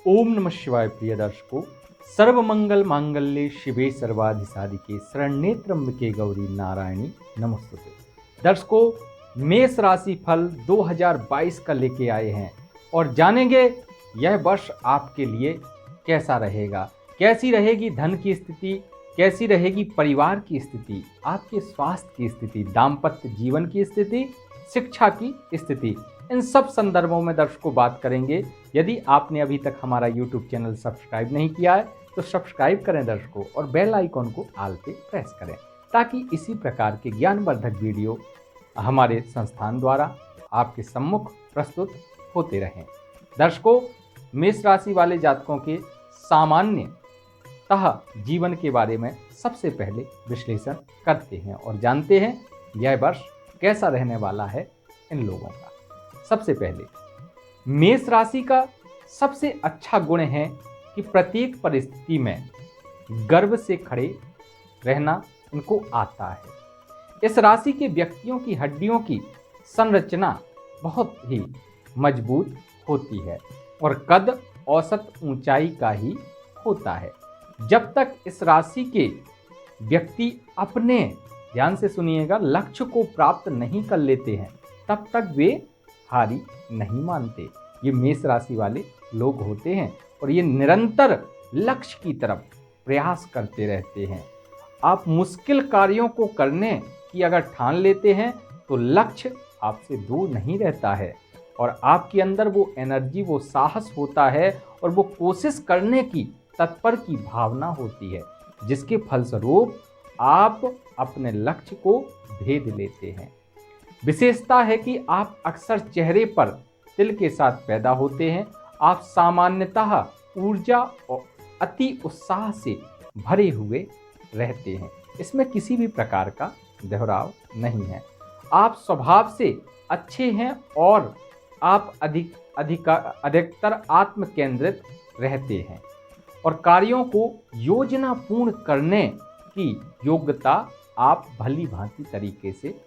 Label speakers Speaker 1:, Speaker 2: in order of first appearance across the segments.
Speaker 1: ओम नमः शिवाय। प्रिय दर्शकों, सर्वमंगल मांगल्ये शिवे सर्वाधिसाधिके शरण्ये त्र्यंबके गौरी नारायणी नमस्तुते। दर्शकों, मेष राशि फल 2022 का लेके आए हैं और जानेंगे यह वर्ष आपके लिए कैसा रहेगा, कैसी रहेगी धन की स्थिति, कैसी रहेगी परिवार की स्थिति, आपके स्वास्थ्य की स्थिति, दाम्पत्य जीवन की स्थिति, शिक्षा की स्थिति। इन सब संदर्भों में दर्शकों बात करेंगे। यदि आपने अभी तक हमारा YouTube चैनल सब्सक्राइब नहीं किया है तो सब्सक्राइब करें दर्शकों, और बेल आइकॉन को ऑल पे प्रेस करें ताकि इसी प्रकार के ज्ञानवर्धक वीडियो हमारे संस्थान द्वारा आपके सम्मुख प्रस्तुत होते रहें। दर्शकों, मेष राशि वाले जातकों के सामान्यतः जीवन के बारे में सबसे पहले विश्लेषण करते हैं और जानते हैं यह वर्ष कैसा रहने वाला है इन लोगों का। सबसे पहले मेष राशि का सबसे अच्छा गुण है कि प्रत्येक परिस्थिति में गर्व से खड़े रहना इनको आता है। इस राशि के व्यक्तियों की हड्डियों की संरचना बहुत ही मजबूत होती है और कद औसत ऊंचाई का ही होता है। जब तक इस राशि के व्यक्ति अपने, ध्यान से सुनिएगा, लक्ष्य को प्राप्त नहीं कर लेते हैं तब तक वे हारी नहीं मानते। ये मेष राशि वाले लोग होते हैं और ये निरंतर लक्ष्य की तरफ प्रयास करते रहते हैं। आप मुश्किल कार्यों को करने की अगर ठान लेते हैं तो लक्ष्य आपसे दूर नहीं रहता है और आपके अंदर वो एनर्जी, वो साहस होता है और वो कोशिश करने की तत्पर की भावना होती है, जिसके फलस्वरूप आप अपने लक्ष्य को भेद लेते हैं। विशेषता है कि आप अक्सर चेहरे पर तिल के साथ पैदा होते हैं। आप सामान्यतः ऊर्जा और अति उत्साह से भरे हुए रहते हैं। इसमें किसी भी प्रकार का दोहराव नहीं है। आप स्वभाव से अच्छे हैं और आप अधिकतर आत्म केंद्रित रहते हैं और कार्यों को योजना पूर्ण करने की योग्यता आप भली भांति तरीके से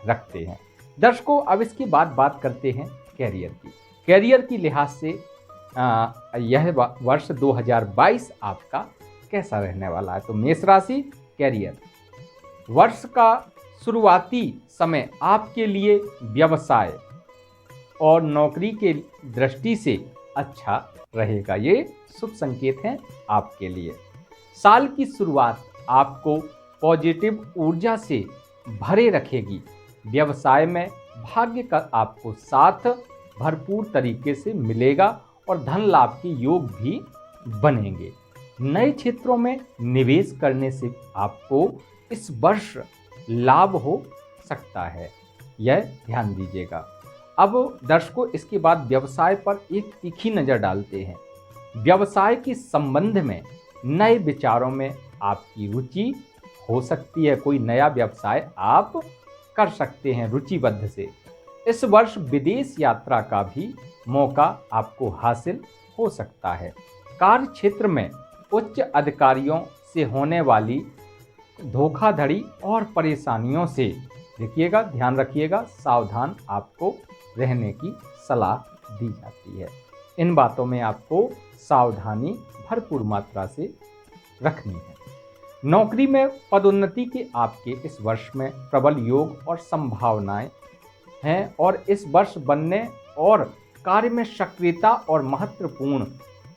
Speaker 1: रखते हैं। दर्शकों, अब इसके बाद बात करते हैं कैरियर की। कैरियर की लिहाज से यह वर्ष 2022 आपका कैसा रहने वाला है। तो मेष राशि, कैरियर, वर्ष का शुरुआती समय आपके लिए व्यवसाय और नौकरी के दृष्टि से अच्छा रहेगा। ये शुभ संकेत हैं आपके लिए। साल की शुरुआत आपको पॉजिटिव ऊर्जा से भरे रखेगी। व्यवसाय में भाग्य का आपको साथ भरपूर तरीके से मिलेगा और धन लाभ के योग भी बनेंगे। नए क्षेत्रों में निवेश करने से आपको इस वर्ष लाभ हो सकता है, यह ध्यान दीजिएगा। अब दर्शकों, इसके बाद व्यवसाय पर एक तीखी नज़र डालते हैं। व्यवसाय के संबंध में नए विचारों में आपकी रुचि हो सकती है। कोई नया व्यवसाय आप कर सकते हैं रुचिबद्ध से। इस वर्ष विदेश यात्रा का भी मौका आपको हासिल हो सकता है। कार्य क्षेत्र में उच्च अधिकारियों से होने वाली धोखाधड़ी और परेशानियों से देखिएगा, ध्यान रखिएगा, सावधान आपको रहने की सलाह दी जाती है। इन बातों में आपको सावधानी भरपूर मात्रा से रखनी है। नौकरी में पदोन्नति के आपके इस वर्ष में प्रबल योग और संभावनाएं हैं और इस वर्ष बनने और कार्य में सक्रियता और महत्वपूर्ण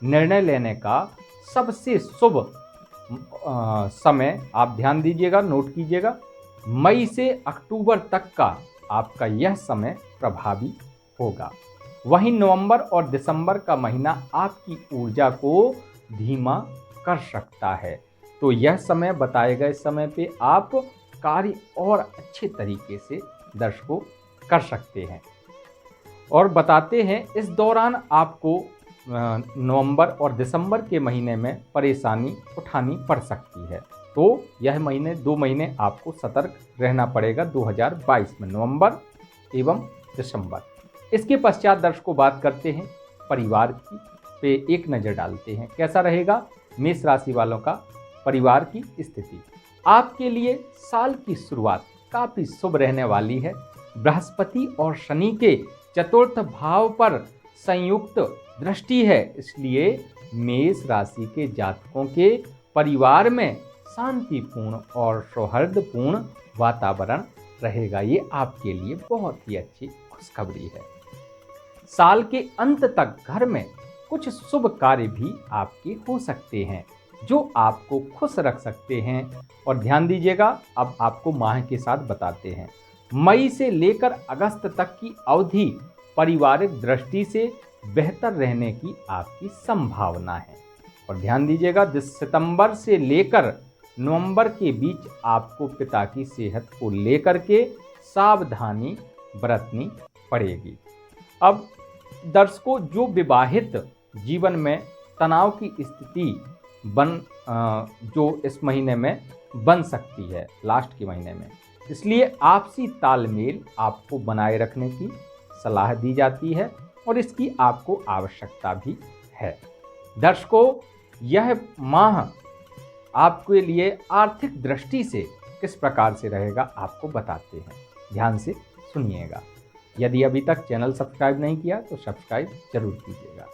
Speaker 1: निर्णय लेने का सबसे शुभ समय, आप ध्यान दीजिएगा, नोट कीजिएगा, मई से अक्टूबर तक का आपका यह समय प्रभावी होगा। वहीं नवंबर और दिसंबर का महीना आपकी ऊर्जा को धीमा कर सकता है। तो यह समय, बताए गए समय पे आप कार्य और अच्छे तरीके से दर्शकों कर सकते हैं। और बताते हैं, इस दौरान आपको नवंबर और दिसंबर के महीने में परेशानी उठानी पड़ सकती है। तो यह महीने, 2 महीने आपको सतर्क रहना पड़ेगा 2022 में, नवंबर एवं दिसंबर। इसके पश्चात दर्शकों बात करते हैं परिवार की पे एक नज़र डालते हैं। कैसा रहेगा मेष राशि वालों का परिवार की स्थिति। आपके लिए साल की शुरुआत काफ़ी शुभ रहने वाली है। बृहस्पति और शनि के चतुर्थ भाव पर संयुक्त दृष्टि है, इसलिए मेष राशि के जातकों के परिवार में शांतिपूर्ण और सौहार्दपूर्ण वातावरण रहेगा। ये आपके लिए बहुत ही अच्छी खुशखबरी है। साल के अंत तक घर में कुछ शुभ कार्य भी आपके हो सकते हैं जो आपको खुश रख सकते हैं। और ध्यान दीजिएगा, अब आपको माह के साथ बताते हैं। मई से लेकर अगस्त तक की अवधि पारिवारिक दृष्टि से बेहतर रहने की आपकी संभावना है। और ध्यान दीजिएगा, सितंबर से लेकर नवंबर के बीच आपको पिता की सेहत को लेकर के सावधानी बरतनी पड़ेगी। अब दर्शकों, जो विवाहित जीवन में तनाव की स्थिति जो इस महीने में बन सकती है, लास्ट के महीने में, इसलिए आपसी तालमेल आपको बनाए रखने की सलाह दी जाती है और इसकी आपको आवश्यकता भी है। दर्शकों, यह माह आपके लिए आर्थिक दृष्टि से किस प्रकार से रहेगा आपको बताते हैं, ध्यान से सुनिएगा। यदि अभी तक चैनल सब्सक्राइब नहीं किया तो सब्सक्राइब जरूर कीजिएगा।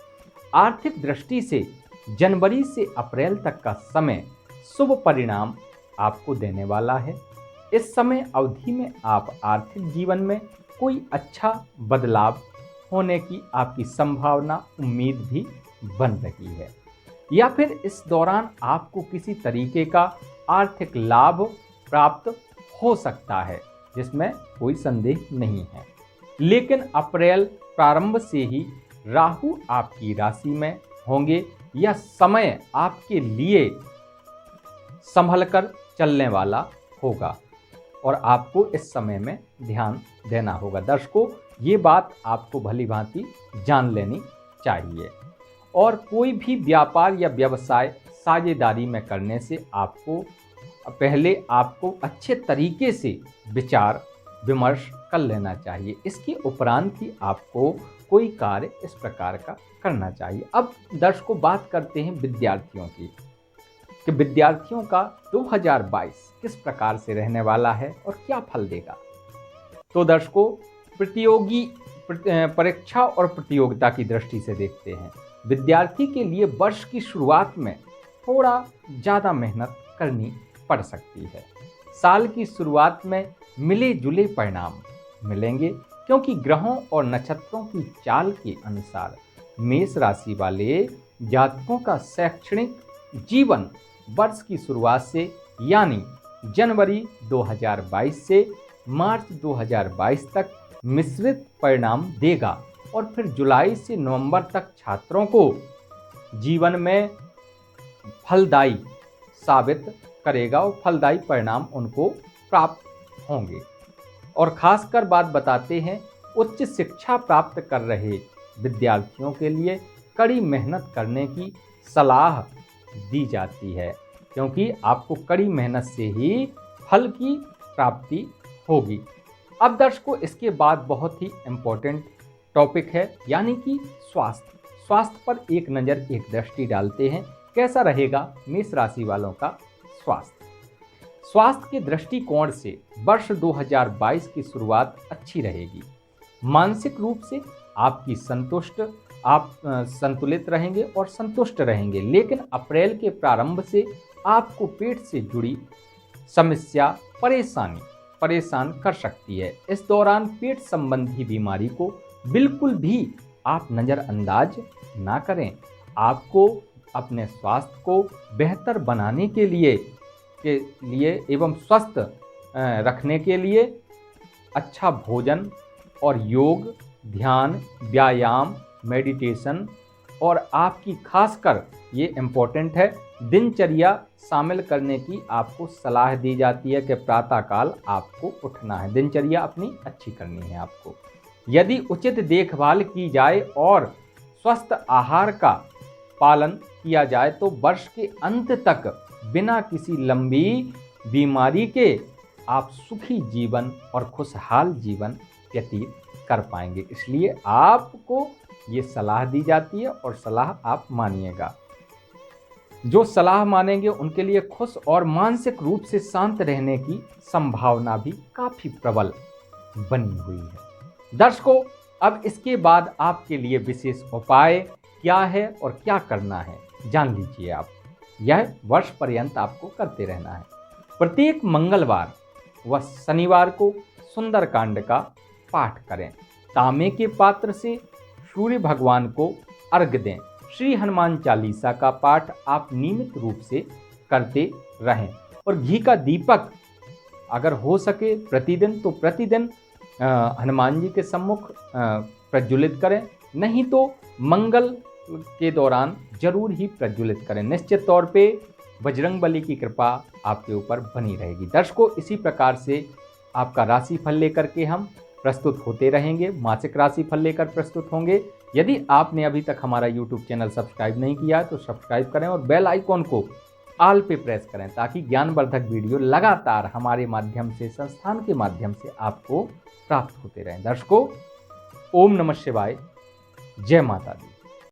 Speaker 1: आर्थिक दृष्टि से जनवरी से अप्रैल तक का समय शुभ परिणाम आपको देने वाला है। इस समय अवधि में आप आर्थिक जीवन में कोई अच्छा बदलाव होने की आपकी संभावना, उम्मीद भी बन रही है, या फिर इस दौरान आपको किसी तरीके का आर्थिक लाभ प्राप्त हो सकता है, जिसमें कोई संदेह नहीं है। लेकिन अप्रैल प्रारंभ से ही राहु आपकी राशि में होंगे। यह समय आपके लिए संभलकर चलने वाला होगा और आपको इस समय में ध्यान देना होगा। दर्शकों, ये बात आपको भली भांति जान लेनी चाहिए। और कोई भी व्यापार या व्यवसाय साझेदारी में करने से पहले आपको अच्छे तरीके से विचार विमर्श कर लेना चाहिए। इसके उपरांत ही आपको कोई कार्य इस प्रकार का करना चाहिए। अब दर्शकों, बात करते हैं विद्यार्थियों की, कि विद्यार्थियों का 2022 किस प्रकार से रहने वाला है और क्या फल देगा। तो दर्शकों, परीक्षा और प्रतियोगिता की दृष्टि से देखते हैं। विद्यार्थी के लिए वर्ष की शुरुआत में थोड़ा ज़्यादा मेहनत करनी पड़ सकती है। साल की शुरुआत में मिले जुले परिणाम मिलेंगे, क्योंकि ग्रहों और नक्षत्रों की चाल के अनुसार मेष राशि वाले जातकों का शैक्षणिक जीवन वर्ष की शुरुआत से, यानी जनवरी 2022 से मार्च 2022 तक मिश्रित परिणाम देगा। और फिर जुलाई से नवंबर तक छात्रों को जीवन में फलदायी साबित करेगा और फलदायी परिणाम उनको प्राप्त होंगे। और खासकर बात बताते हैं, उच्च शिक्षा प्राप्त कर रहे विद्यार्थियों के लिए कड़ी मेहनत करने की सलाह दी जाती है, क्योंकि आपको कड़ी मेहनत से ही फल की प्राप्ति होगी। अब दर्शकों, इसके बाद बहुत ही इम्पोर्टेंट टॉपिक है, यानी कि स्वास्थ्य पर एक नज़र, एक दृष्टि डालते हैं। कैसा रहेगा मेष राशि वालों का स्वास्थ्य के दृष्टिकोण से वर्ष 2022 की शुरुआत अच्छी रहेगी। मानसिक रूप से आप संतुलित रहेंगे और संतुष्ट रहेंगे। लेकिन अप्रैल के प्रारंभ से आपको पेट से जुड़ी समस्या परेशान कर सकती है। इस दौरान पेट संबंधी बीमारी को बिल्कुल भी आप नज़रअंदाज ना करें। आपको अपने स्वास्थ्य को बेहतर बनाने के लिए एवं स्वस्थ रखने के लिए अच्छा भोजन और योग, ध्यान, व्यायाम, मेडिटेशन और आपकी खासकर ये इम्पोर्टेंट है, दिनचर्या शामिल करने की आपको सलाह दी जाती है कि प्रातःकाल आपको उठना है, दिनचर्या अपनी अच्छी करनी है आपको। यदि उचित देखभाल की जाए और स्वस्थ आहार का पालन किया जाए तो वर्ष के अंत तक बिना किसी लंबी बीमारी के आप सुखी जीवन और खुशहाल जीवन व्यतीत कर पाएंगे। इसलिए आपको ये सलाह दी जाती है और सलाह आप मानिएगा। जो सलाह मानेंगे उनके लिए खुश और मानसिक रूप से शांत रहने की संभावना भी काफ़ी प्रबल बनी हुई है। दर्शकों, अब इसके बाद आपके लिए विशेष उपाय क्या है और क्या करना है जान लीजिए आप। यह वर्ष पर्यंत आपको करते रहना है। प्रत्येक मंगलवार व शनिवार को सुंदरकांड का पाठ करें। तांबे के पात्र से सूर्य भगवान को अर्घ्य दें। श्री हनुमान चालीसा का पाठ आप नियमित रूप से करते रहें और घी का दीपक अगर हो सके प्रतिदिन तो प्रतिदिन हनुमान जी के सम्मुख प्रज्वलित करें, नहीं तो मंगल के दौरान जरूर ही प्रज्वलित करें। निश्चित तौर पे बजरंगबली की कृपा आपके ऊपर बनी रहेगी। दर्शकों, इसी प्रकार से आपका राशिफल लेकर के हम प्रस्तुत होते रहेंगे, मासिक राशिफल लेकर प्रस्तुत होंगे। यदि आपने अभी तक हमारा YouTube चैनल सब्सक्राइब नहीं किया है तो सब्सक्राइब करें और बेल आइकॉन को ऑल पे प्रेस करें ताकि ज्ञानवर्धक वीडियो लगातार हमारे माध्यम से, संस्थान के माध्यम से आपको प्राप्त होते रहें। दर्शकों, ओम नमः शिवाय, जय माता दी।